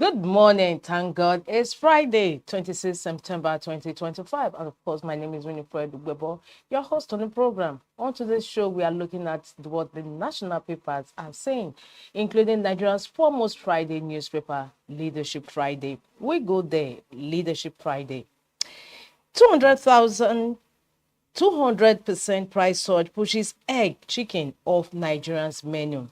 Good morning, thank God. It's Friday, 26 September 2025. And of course, my name is Winifred Ugbebo, your host on the program. On today's show, we are looking at what the national papers are saying, including Nigeria's foremost Friday newspaper, Leadership Friday. We go there, Leadership Friday. 200,000 200% price surge pushes egg chicken off Nigerians menu.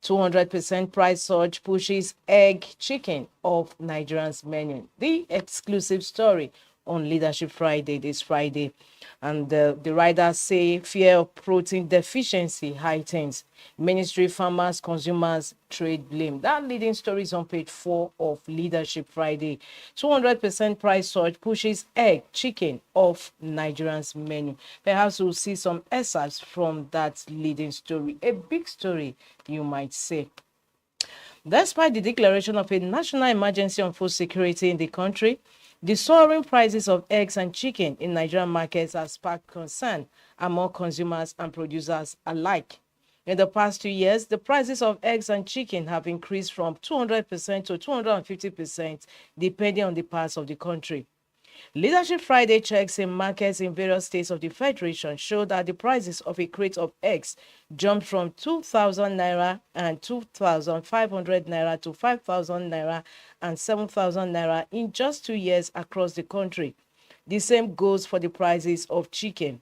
200% price surge pushes egg chicken off Nigerians menu. The exclusive story on Leadership Friday this Friday. And the writers say fear of protein deficiency heightens. Ministry, farmers, consumers, trade blame. That leading story is on page 4 of Leadership Friday. 200% price surge pushes egg chicken off Nigerians menu. Perhaps we'll see some excerpts from that leading story. A big story, you might say. Despite the declaration of a national emergency on food security in the country, the soaring prices of eggs and chicken in Nigerian markets has sparked concern among consumers and producers alike. In the past 2 years, the prices of eggs and chicken have increased from 200% to 250%, depending on the parts of the country. Leadership Friday checks in markets in various states of the Federation show that the prices of a crate of eggs jumped from 2,000 naira and 2,500 naira to 5,000 naira and 7,000 naira in just 2 years across the country. The same goes for the prices of chicken.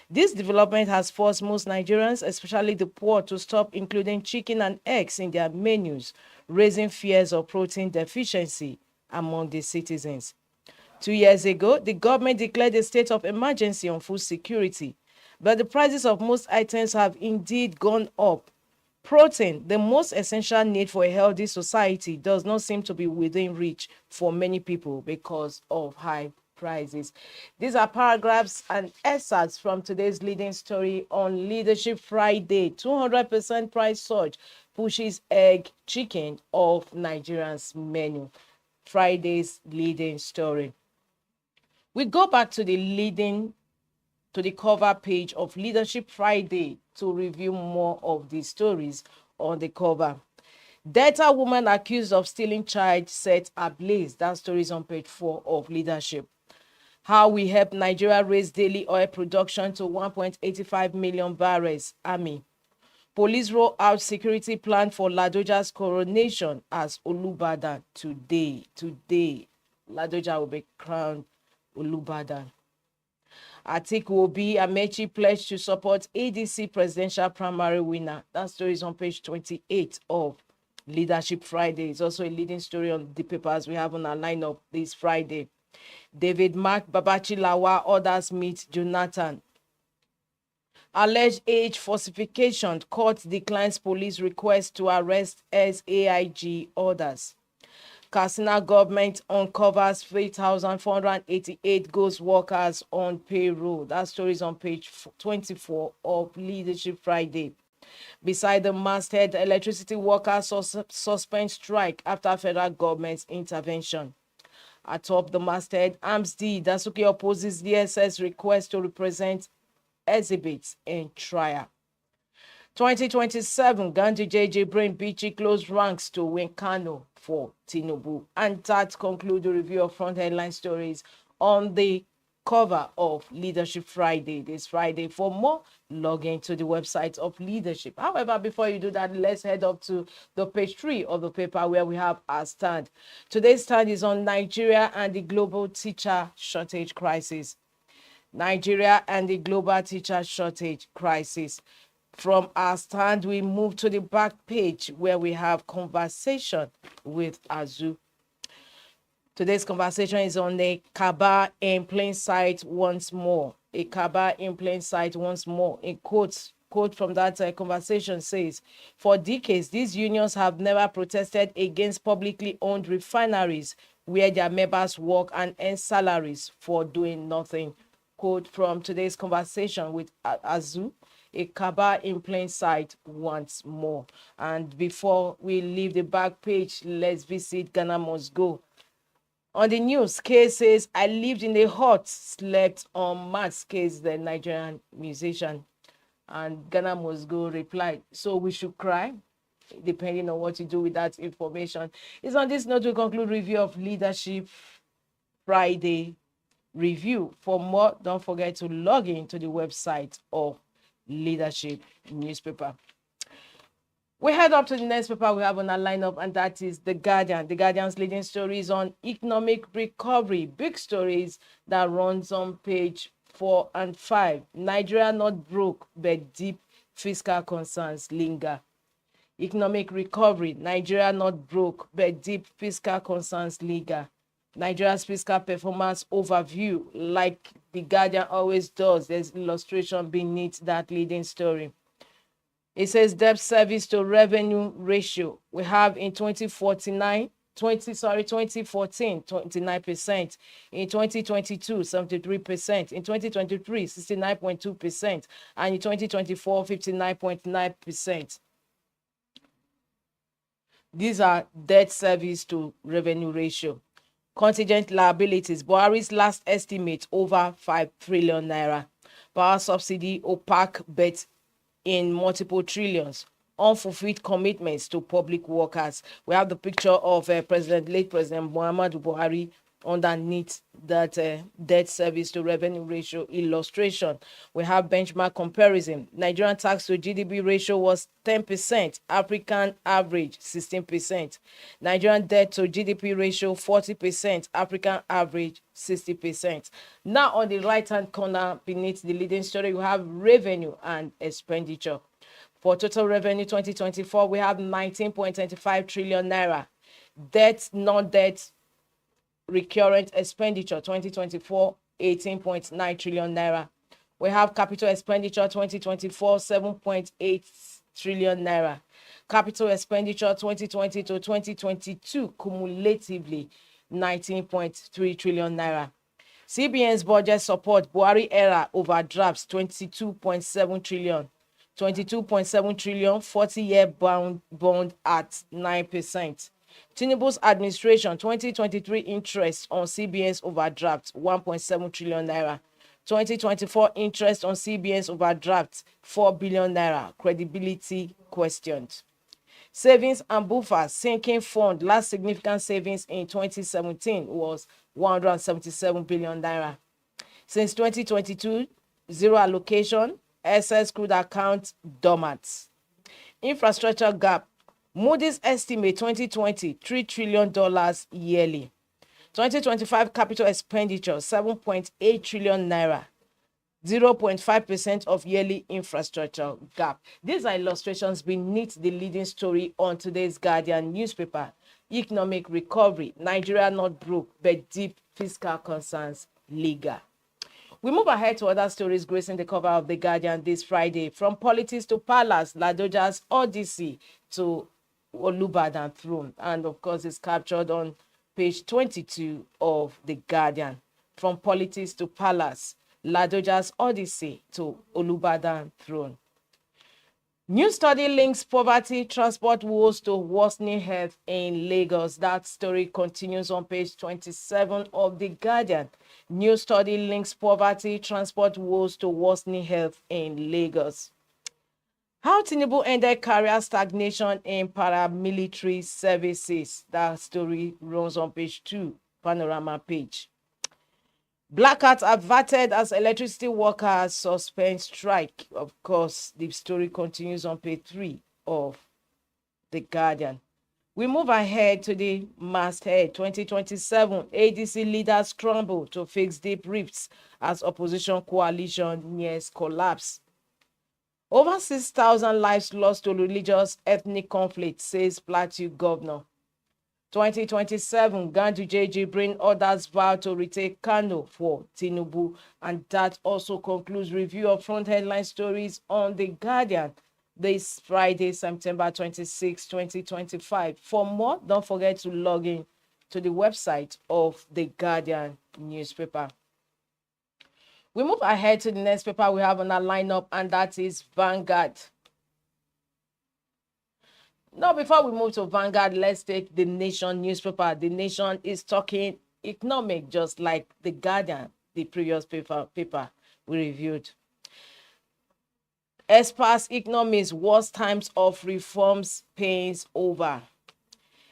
This development has forced most Nigerians, especially the poor, to stop including chicken and eggs in their menus, raising fears of protein deficiency among the citizens. 2 years ago, the government declared a state of emergency on food security, but the prices of most items have indeed gone up. Protein, the most essential need for a healthy society, does not seem to be within reach for many people because of high prices. These are paragraphs and excerpts from today's leading story on Leadership Friday. 200% price surge pushes egg chicken off Nigerians menu. Friday's leading story. We go back to the cover page of Leadership Friday to review more of the stories on the cover. Delta woman accused of stealing child set ablaze. That story is on page 4 of Leadership. How we help Nigeria raise daily oil production to 1.85 million barrels. Army. Police roll out security plan for Ladoja's coronation as Olubadan today. Ladoja will be crowned Olubadan. Atiku Obi Amechi pledged to support ADC presidential primary winner. That story is on page 28 of Leadership Friday. It's also a leading story on the papers we have on our lineup this Friday. David Mark Babachi Lawa orders meet Jonathan. Alleged age falsification, court declines police request to arrest SAIG orders. Katsina government uncovers 3,488 ghost workers on payroll. That story is on page 24 of Leadership Friday. Beside the masthead, electricity workers suspend strike after federal government's intervention. Atop the masthead, AMSD, Dasuki opposes DSS request to represent exhibits in trial. 2027, Gandhi JJ Brain Bichi closed ranks to win Kano for Tinubu. And that concludes the review of front headline stories on the cover of Leadership Friday this Friday. For more, log into the website of Leadership. However, before you do that, let's head up to the page 3 of the paper where we have our stand. Today's stand is on Nigeria and the global teacher shortage crisis. Nigeria and the global teacher shortage crisis. From our stand, we move to the back page where we have conversation with Azu. Today's conversation is on a Kaaba in plain sight once more. A Kaaba in plain sight once more. A quote from that conversation says, for decades, these unions have never protested against publicly owned refineries where their members work and earn salaries for doing nothing. Quote from today's conversation with Azu. A Kaaba in plain sight once more. And before we leave the back page, let's visit Ghana Must Go. On the news, K says, I lived in a hut, slept on mats. K is the Nigerian musician. And Ghana Must Go replied, so we should cry? depending on what you do with that information. It's on this note we conclude review of Leadership Friday review. For more, don't forget to log in to the website of Leadership newspaper. We head up to the next paper we have on our lineup, and that is The Guardian. The Guardian's leading stories on economic recovery. Big stories that runs on page 4 and 5. Nigeria not broke, but deep fiscal concerns linger. Economic recovery. Nigeria not broke, but deep fiscal concerns linger. Nigeria's fiscal performance overview, like The Guardian always does. There's illustration beneath that leading story. It says debt service to revenue ratio. We have in 2014, 29%, in 2022, 73%, in 2023, 69.2%, and in 2024, 59.9%. These are debt service to revenue ratio. Contingent liabilities. Buhari's last estimate over 5 trillion naira. Power subsidy opaque bet in multiple trillions. Unfulfilled commitments to public workers. We have the picture of late President Muhammadu Buhari underneath that debt service to revenue ratio illustration. We have benchmark comparison. Nigerian tax to GDP ratio was 10%, African average 16%. Nigerian debt to GDP ratio 40%, African average 60%. Now on the right hand corner beneath the leading story, you have revenue and expenditure. For total revenue 2024, we have 19.25 trillion naira. Debt, non-debt, recurrent expenditure 2024, 18.9 trillion naira. We have capital expenditure 2024, 7.8 trillion naira. Capital expenditure 2020 to 2022 cumulatively 19.3 trillion naira. CBN's budget support Buhari era overdrafts 22.7 trillion. 22.7 trillion 40-year bond at 9%. Tinubu's administration 2023 interest on CBN's overdraft 1.7 trillion naira. 2024 interest on CBN's overdraft 4 billion naira. Credibility questioned. Savings and buffers sinking fund. Last significant savings in 2017 was 177 billion naira. Since 2022, zero allocation. Excess crude account dormant. Infrastructure gap. Moody's estimate 2020 $3 trillion yearly. 2025 capital expenditure 7.8 trillion naira. 0.5% of yearly infrastructure gap. These are illustrations beneath the leading story on today's Guardian newspaper. Economic recovery. Nigeria not broke, but deep fiscal concerns legal. We move ahead to other stories gracing the cover of The Guardian this Friday. From politics to palace, Ladoja's odyssey to Olubadan throne. And of course, it's captured on page 22 of The Guardian. From politics to palace, Ladoja's odyssey to Olubadan throne. New study links poverty, transport woes to worsening health in Lagos. That story continues on page 27 of The Guardian. New study links poverty, transport woes to worsening health in Lagos. How Tinubu ended career stagnation in paramilitary services. That story runs on page 2, panorama page. Blackout averted as electricity workers suspend strike. Of course, the story continues on page 3 of The Guardian. We move ahead to the masthead 2027. ADC leaders scramble to fix deep rifts as opposition coalition nears collapse. Over 6,000 lives lost to religious ethnic conflict, says Plateau governor. 2027, Ganduje Jibrin others vow to retake Kano for Tinubu. And that also concludes review of front headline stories on The Guardian this Friday, September 26, 2025. For more, don't forget to log in to the website of The Guardian newspaper. We move ahead to the next paper we have on our lineup, and that is Vanguard. Now, before we move to Vanguard, let's take The Nation newspaper. The Nation is talking economic, just like The Guardian, the previous paper we reviewed. Experts economists, worst times of reforms pains over.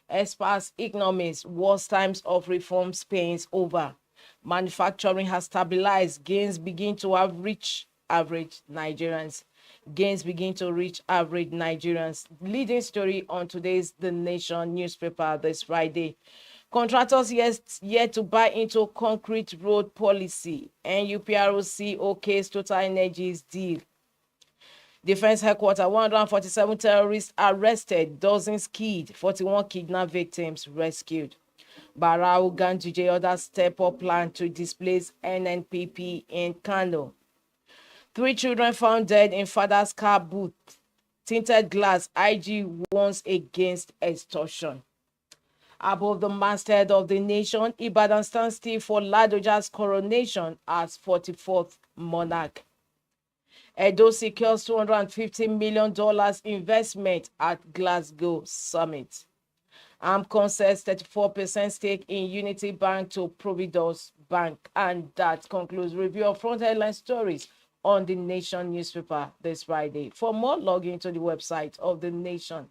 Experts economists, worst times of reforms pains over. Manufacturing has stabilized. Gains begin to reach average Nigerians. Gains begin to reach average Nigerians. Leading story on today's The Nation newspaper this Friday. Contractors yet to buy into concrete road policy. NUPROC okays Total Energies deal. Defense headquarters, 147 terrorists arrested, dozens killed, 41 kidnapped victims rescued. Barau Ganduje other step-up plan to displace NNPP in Kano. 3 children found dead in father's car boot. Tinted glass, IG warns against extortion. Above the masthead of the nation, Ibadan stands still for Ladoja's coronation as 44th monarch. Edo secures $250 million investment at Glasgow Summit. AMCON says 34% stake in Unity Bank to Providus Bank. And that concludes review of front headline stories on The Nation newspaper this Friday. For more, log into the website of The Nation.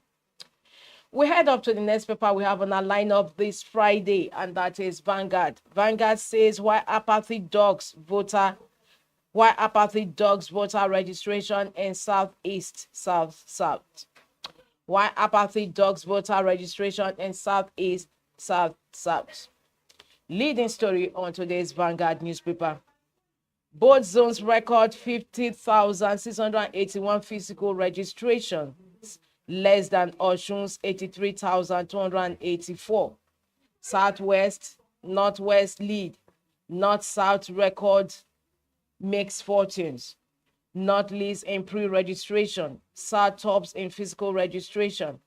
We head up to the next paper we have on our lineup this Friday, and that is Vanguard. Vanguard says why apathy dogs voter registration in Southeast, South. Why apathy dogs voter registration in Southeast, South. Leading story on today's Vanguard newspaper. Both zones record 50,681 physical registrations, less than Osun's 83,284. Southwest, Northwest lead. North-South record makes fortunes. North leads in pre-registration. South tops in physical registration.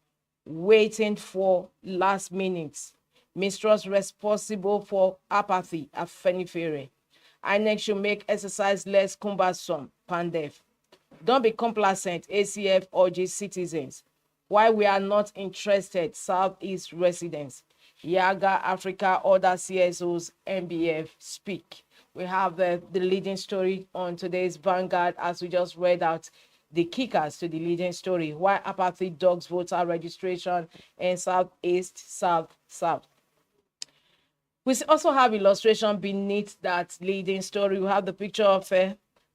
Waiting for last minutes. Mistrust responsible for apathy, Afenifere. INEC should make exercise less cumbersome, Pandef. Don't be complacent, ACF urges citizens. Why we are not interested, Southeast residents. Yaga Africa, other CSOs, MBF speak. We have the leading story on today's Vanguard, as we just read out the kickers to the leading story. Why apathy dogs voter registration in Southeast, South. We also have illustration beneath that leading story. We have the picture of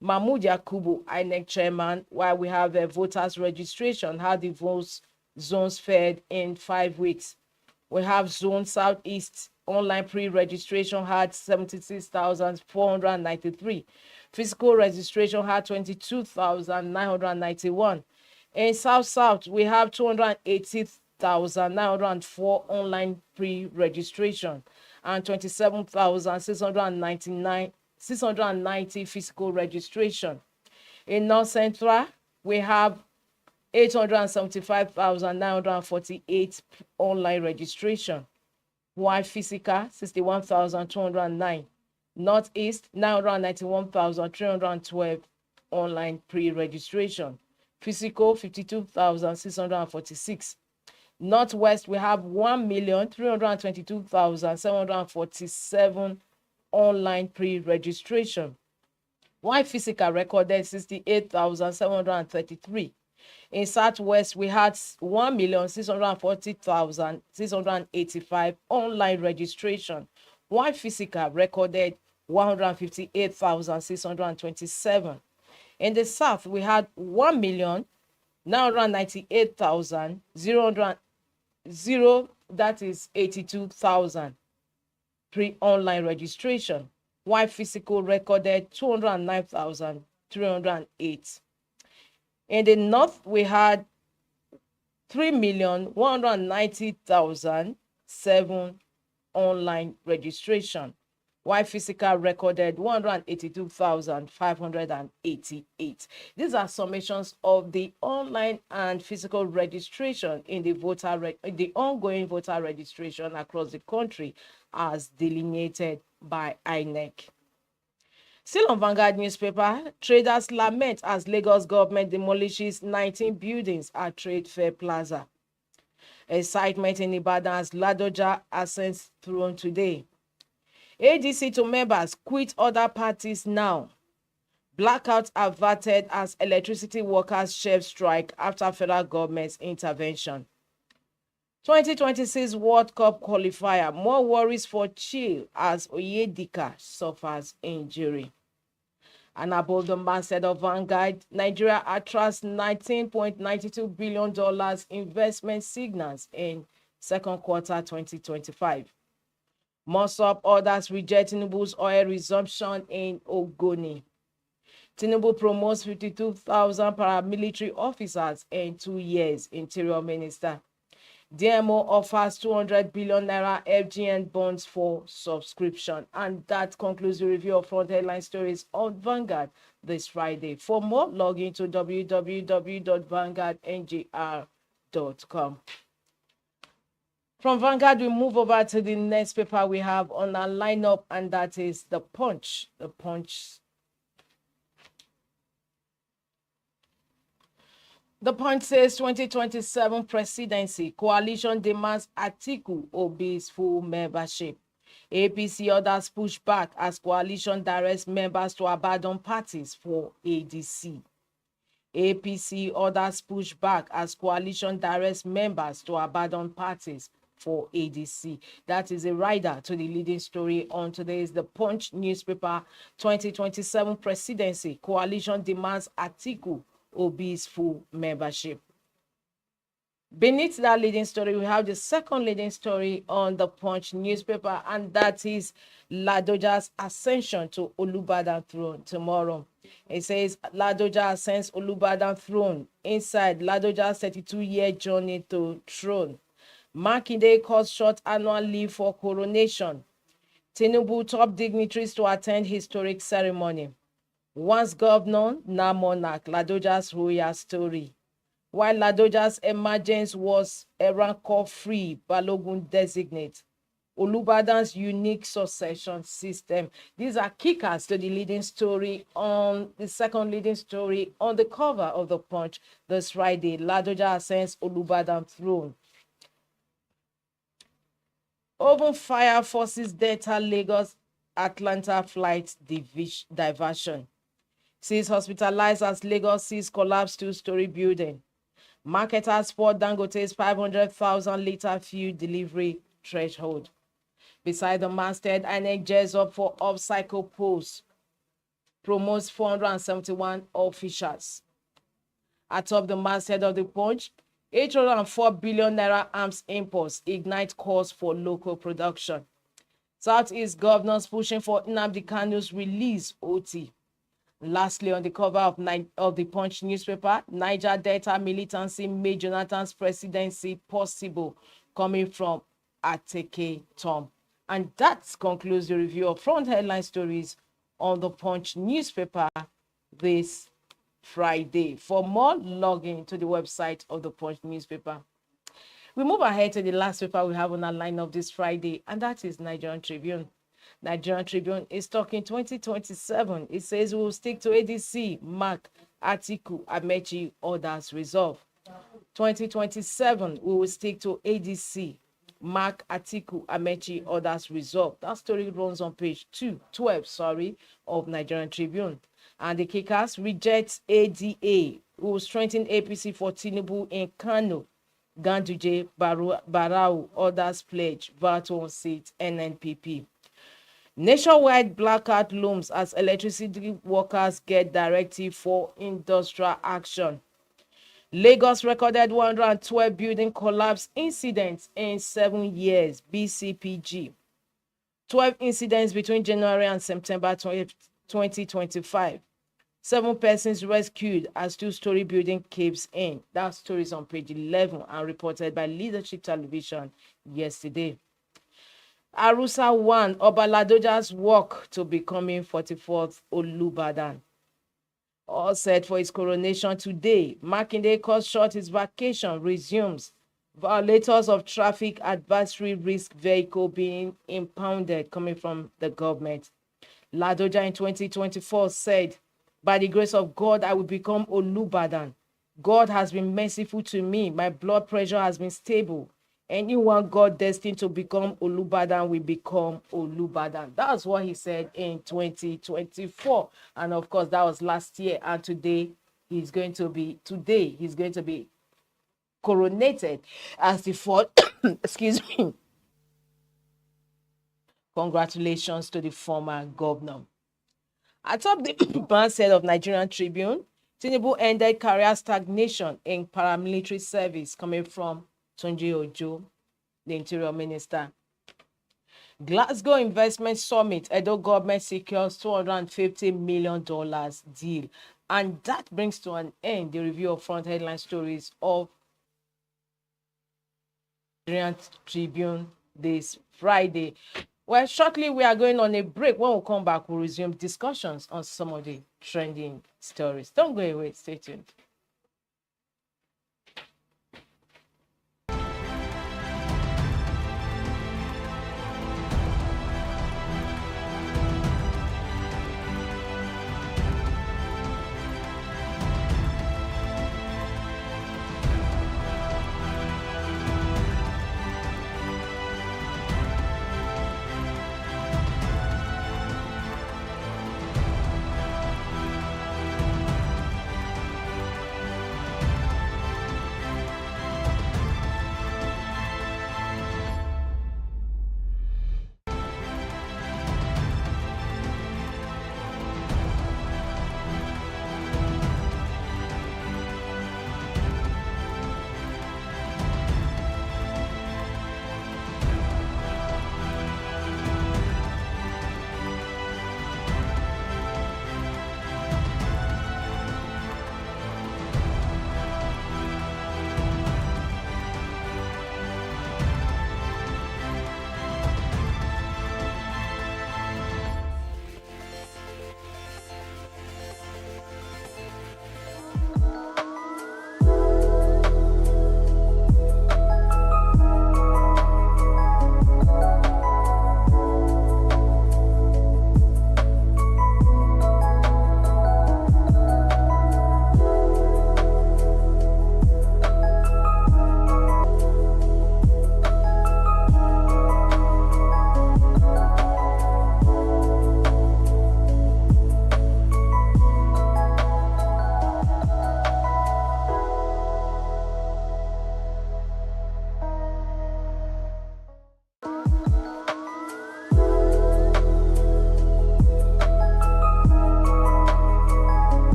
Mahmoud Yakubu, INEC chairman, while we have the voters registration, how the votes zones fared in 5 weeks. We have zone Southeast online pre-registration had 76,493. Physical registration had 22,991. In South, we have 280,904 online pre-registration and 27,690 physical registration. In North Central, we have 875,948 online registration, while physical 61,209. Northeast 991,312 online pre-registration. Physical 52,646. Northwest we have 1,322,747 online pre-registration. While physical recorded 68,733. In Southwest, we had 1,640,685 online registration, while physical recorded 158,627. In the South, we had 1,998,000, that is 82,000 pre-online registration, while physical recorded 209,308. In the North, we had 3,190,007 online registration, while physical recorded 182,588. These are summations of the online and physical registration in the ongoing voter registration across the country as delineated by INEC. Still on Vanguard newspaper, traders lament as Lagos government demolishes 19 buildings at Trade Fair Plaza. Excitement in Ibadan as Ladoja ascends throne today. ADC to members, quit other parties now. Blackouts averted as electricity workers chef strike after federal government's intervention. 2026 World Cup qualifier. More worries for Chile as Oyedika suffers injury. And above the masthead of Vanguard, Nigeria attracts $19.92 billion investment signals in second quarter 2025. Mossop orders reject Tinubu's oil resumption in Ogoni. Tinubu promotes 52,000 paramilitary officers in 2 years, Interior Minister. DMO offers 200 billion naira FGN bonds for subscription. And that concludes the review of front headline stories on Vanguard this Friday. For more, log into www.vanguardngr.com. From Vanguard, we move over to the next paper we have on our lineup, and that is The Punch. The Punch says 2027 presidency, coalition demands Atiku Obi's full membership. APC orders push back as coalition directs members to abandon parties for ADC. APC orders push back as coalition directs members to abandon parties for ADC. That is a rider to the leading story on today's The Punch newspaper. 2027 presidency, coalition demands Atiku Obi's full membership. Beneath that leading story, we have the second leading story on the Punch newspaper, and that is Ladoja's ascension to Olubadan throne tomorrow. It says Ladoja ascends Olubadan throne inside Ladoja's 32-year journey to throne. Makinde calls short annual leave for coronation. Tinubu top dignitaries to attend historic ceremony. Once governor, now monarch, Ladoja's royal story. While Ladoja's emergence was a rancor-free Balogun designate, Olubadan's unique succession system. These are kickers to the leading story on the second leading story on the cover of the Punch this Friday. Ladoja ascends Olubadan throne. Open fire forces Delta Lagos Atlanta flight diversion. Sees hospitalized as Lagos sees collapse two-story building. Marketers spot Dangote's 500,000 litre fuel delivery threshold. Beside the masthead, INEC gears up for off-cycle polls. Promotes 471 officials. Atop the masthead of the Punch, 804 billion naira arms imports ignite calls for local production. Southeast governors pushing for Nnamdi Kanu's release OT. Lastly, on the cover of the Punch newspaper, Niger Delta militancy made Jonathan's presidency possible, coming from Ateke Tom. And that concludes the review of front headline stories on the Punch newspaper this Friday. For more, log in to the website of the Punch newspaper. We move ahead to the last paper we have on our lineup this Friday, and that is Nigerian Tribune. Nigerian Tribune is talking 2027. It says we will stick to ADC, Mark, Atiku, Amechi, others resolve. 2027, we will stick to ADC, Mark, Atiku, Amechi, others resolve. That story runs on page 12 of Nigerian Tribune. And the kickers reject ADA, who will strengthen APC for Tinubu in Kano. Ganduje, Barau, others pledge, Vato on seat, NNPP. Nationwide blackout looms as electricity workers get directive for industrial action. Lagos recorded 112 building collapse incidents in 7 years, BCPG. 12 incidents between January and September 2025. 7 persons rescued as two-story building caves in. That story is on page 11 and reported by Leadership Television yesterday. Arusa 1, Obaladoja's walk to becoming 44th Olubadan. All set for his coronation today. Makinde cuts short his vacation, resumes. Violators of traffic advisory risk vehicle being impounded, coming from the government. Ladoja in 2024 said, by the grace of God, I will become Olubadan. God has been merciful to me. My blood pressure has been stable. Anyone God destined to become Olubadan will become Olubadan. That's what he said in 2024. And of course, that was last year. And today he's going to be coronated as the fourth, excuse me. Congratulations to the former governor. Atop the ban said of Nigerian Tribune, Tinubu ended career stagnation in paramilitary service, coming from Tunji Ojo, the Interior Minister. Glasgow Investment Summit, Edo government secures $250 million deal. And that brings to an end the review of front headline stories of Nigerian Tribune this Friday. Well, shortly we are going on a break. When we come back, we'll resume discussions on some of the trending stories. Don't go away. Stay tuned.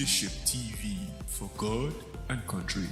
Leadership TV for God and country.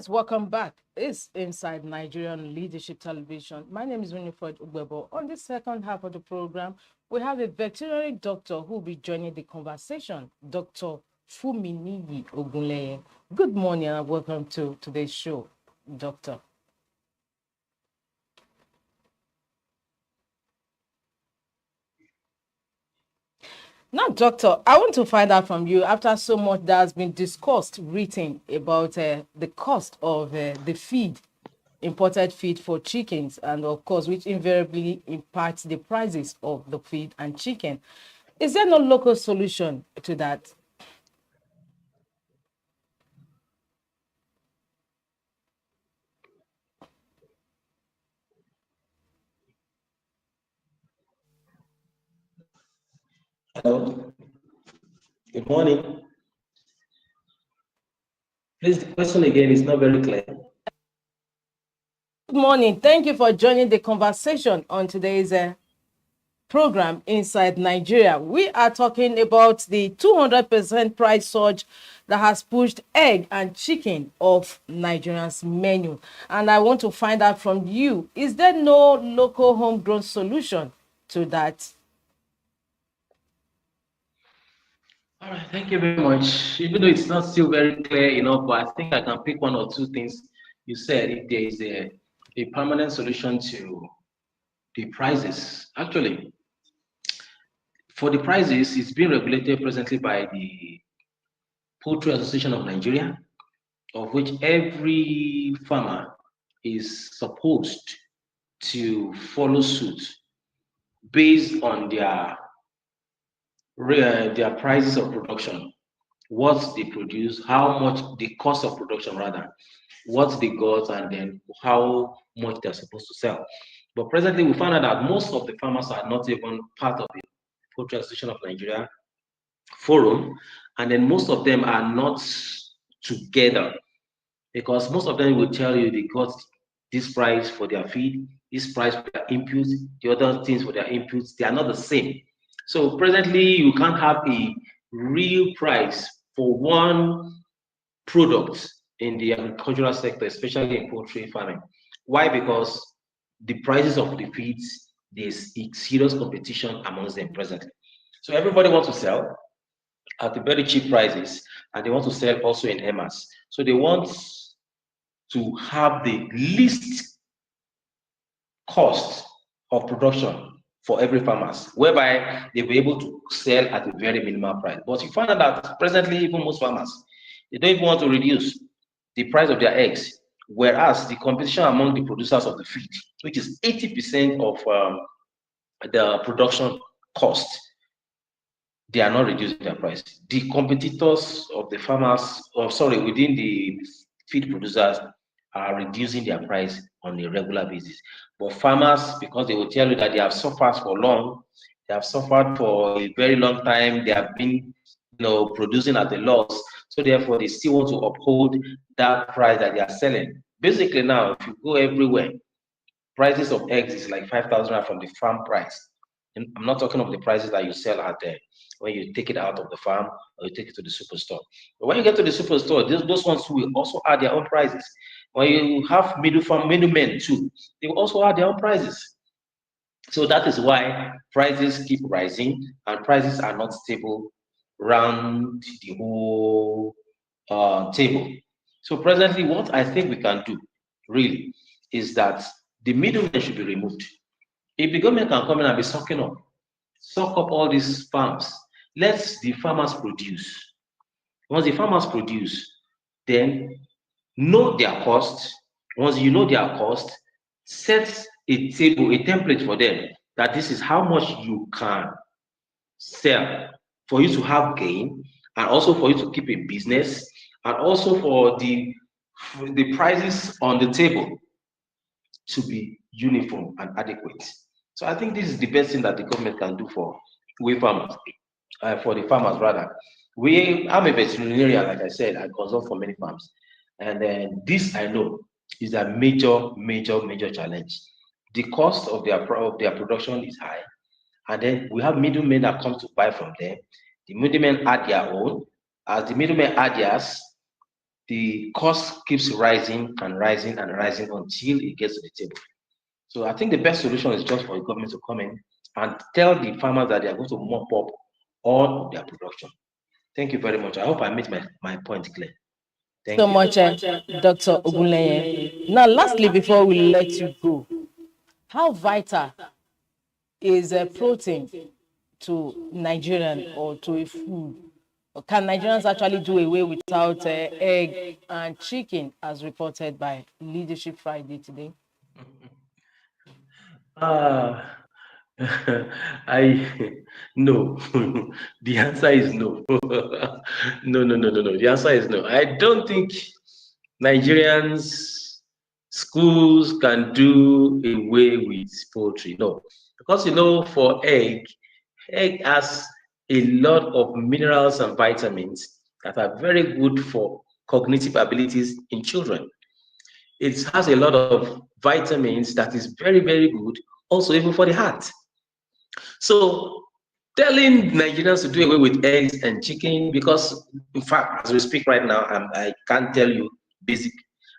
Yes, welcome back. It's Inside Nigerian Leadership Television. My name is Winifred Ugbebo. On the second half of the program, we have a veterinary doctor who will be joining the conversation, Dr. Fuminiyi Ogunleye. Good morning and welcome to today's show, Doctor. Now, Doctor, I want to find out from you, after so much that has been discussed, written about the cost of the feed, imported feed for chickens, and of course, which invariably impacts the prices of the feed and chicken. Is there no local solution to that? Hello, good morning. Please, the question again is not very clear. Good morning. Thank you for joining the conversation on today's program Inside Nigeria. We are talking about the 200% price surge that has pushed egg and chicken off Nigerians' menu. And I want to find out from you, is there no local homegrown solution to that? All right, thank you very much. Even though it's not still very clear enough, but I think I can pick one or two things you said. If there is a permanent solution to the prices, actually, for the prices, it's being regulated presently by the Poultry Association of Nigeria, of which every farmer is supposed to follow suit based on their prices of production, what they produce, how much the cost of production rather, what they got, and then how much they're supposed to sell. But presently, we found out that most of the farmers are not even part of the Poultry Association of Nigeria forum, and then most of them are not together because most of them will tell you they got this price for their feed, this price for their inputs, the other things for their inputs. They are not the same. So presently, you can't have a real price for one product in the agricultural sector, especially in poultry farming. Why? Because the prices of the feeds, there's a serious competition amongst them presently. So everybody wants to sell at the very cheap prices, and they want to sell also in EMAs. So they want to have the least cost of production for every farmers, whereby they'll be able to sell at a very minimal price. But you find out that presently, even most farmers, they don't even want to reduce the price of their eggs, whereas the competition among the producers of the feed, which is 80% of the production cost, they are not reducing their price. The competitors of the farmers, or sorry, within the feed producers are reducing their price on a regular basis. But farmers, because they will tell you that they have suffered for long, they have suffered for a very long time, they have been producing at a loss. So therefore they still want to uphold that price that they are selling. Basically now, if you go everywhere, prices of eggs is like 5,000 from the farm price. And I'm not talking of the prices that you sell out there when you take it out of the farm or you take it to the superstore. But when you get to the superstore, those ones will also add their own prices. When you have middlemen too, they will also add their own prices. So that is why prices keep rising and prices are not stable around the whole table. So presently, what I think we can do really is that the middlemen should be removed. If the government can come in and be suck up all these farms, let the farmers produce. Once the farmers produce, then know their cost. Once you know their cost, set a table, a template for them that this is how much you can sell for you to have gain, and also for you to keep a business, and also for the prices on the table to be uniform and adequate. So I think this is the best thing that the government can do for we farmers, for the farmers rather. I'm a veterinarian, like I said, I consult for many farms, and then this I know is a major, major, major challenge. The cost of their production is high, and then we have middlemen that come to buy from them. The middlemen add their own. As the middlemen add theirs, the cost keeps rising and rising and rising until it gets to the table. So I think the best solution is just for the government to come in and tell the farmers that they are going to mop up all their production. Thank you very much. I hope I made my point clear. So Thank you. much, Dr. Ogunleye. Now, lastly, before we let you go, how vital is protein to Nigerian or to a food? Or can Nigerians actually do away without egg and chicken, as reported by Leadership Friday today? Ah, I no. The answer is no. No. The answer is no. I don't think Nigerians schools can do away with poultry. No, because for egg has a lot of minerals and vitamins that are very good for cognitive abilities in children. It has a lot of vitamins that is very, very good, also even for the heart. So telling Nigerians to do away with eggs and chicken, because in fact, as we speak right now, I can't tell you basic.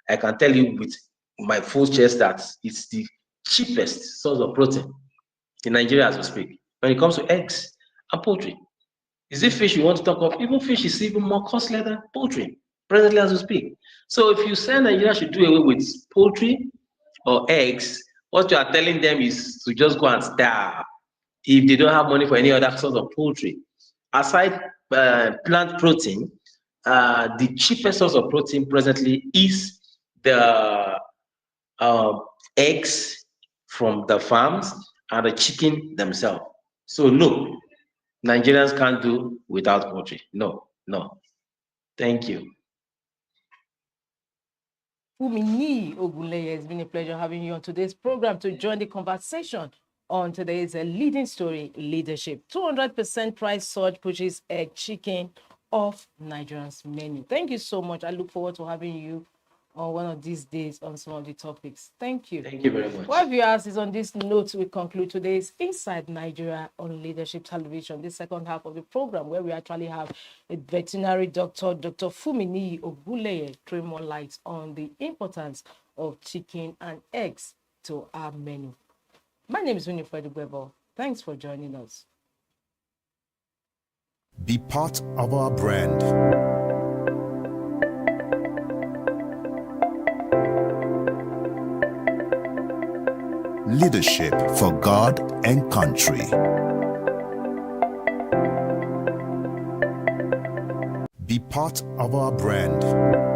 I can tell you with my full chest that it's the cheapest source of protein in Nigeria as we speak. When it comes to eggs and poultry, is it fish you want to talk of? Even fish is even more costly than poultry presently as we speak. So if you say Nigeria should do away with poultry or eggs, what you are telling them is to just go and starve if they don't have money for any other sort of poultry. Aside plant protein, the cheapest source of protein presently is the uh, eggs from the farms and the chicken themselves. So no, Nigerians can't do without poultry. No. Thank you. Fumini Ogunleye, it's been a pleasure having you on today's program to join the conversation on today's leading story, leadership. 200% price surge pushes egg chicken off Nigerians menu. Thank you so much. I look forward to having you on one of these days on some of the topics. Thank you. Thank you very much. Well, viewers, is on this note we conclude today's Inside Nigeria on Leadership Television, the second half of the program, where we actually have a veterinary doctor, Dr. Fumini Ogunleye, throwing more light on the importance of chicken and eggs to our menu. My name is Winifred Webber. Thanks for joining us. Be part of our brand. Leadership for God and country. Be part of our brand.